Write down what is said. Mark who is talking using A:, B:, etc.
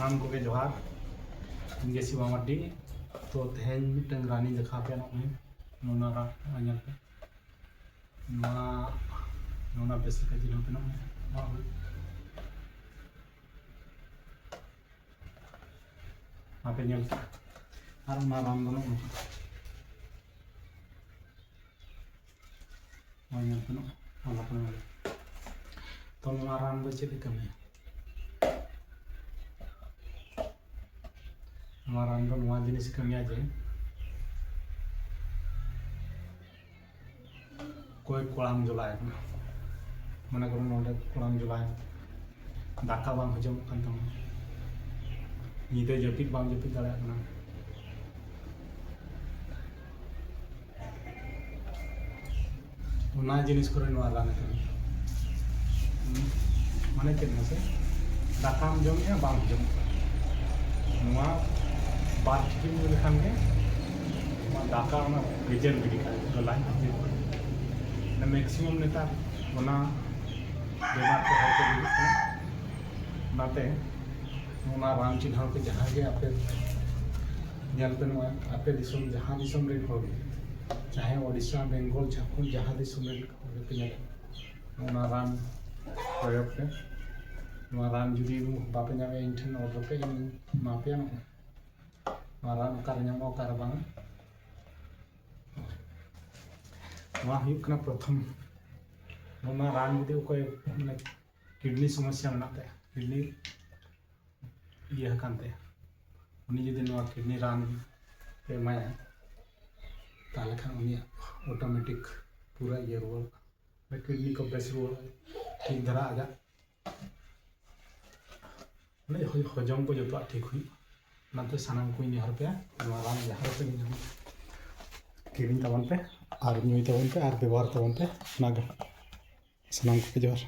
A: सानाम को जोहार इनके शिवा मार्डी तो तेहन मिटन रानी देखा पे नोना अñal पे नोना बेस का जिलो पे पे ñal और ना राम दोनों ñal पे अल्लाह पे तो नोना राम दो चेक कमी हमारा अंदर नवा जिनिस कमिया जे कोई कोड़ाम जुलाए मने करो नोडे कोड़ाम जुलाए दाका बांग हजम कान तम नीते जपित बांग जपित दाड़ा कना उना जिनिस करे नवा लाने कनी माने चेक मसे दाकाम जम या बांग जम नवा बार चिकिन लेखान के दाका गेजेर गिडी गलाय मैक्सिमम नेतार बेमार को नाते राम चिन्ह के जहाँ के आपे आपे दिसम जहाँ दिसम रे हो चाहे ओडिशा बेंगल झारखंड जहाँ दिसम रे पे राम प्रयोग पे राम जुदी बापे नामे इंठन ऑर्डर पे मापिया राम कार नामो कार बांग प्रथम रान जुदी कोई माने किडनी समस्या में किडनी ये उनी जुदी किडनी रान पे एमाया ताले खान उनी ऑटोमेटिक पूरा ये रुआ किडनी को बेस रुआ ठीक धरा आजा माने हजम को जो ठीक हुई नाते सानाम को निहर पे रान जहाँ पे किडनी तबन पे और नुई तबन पे और व्यवहार तबन पे नाग सानाम को जोहार।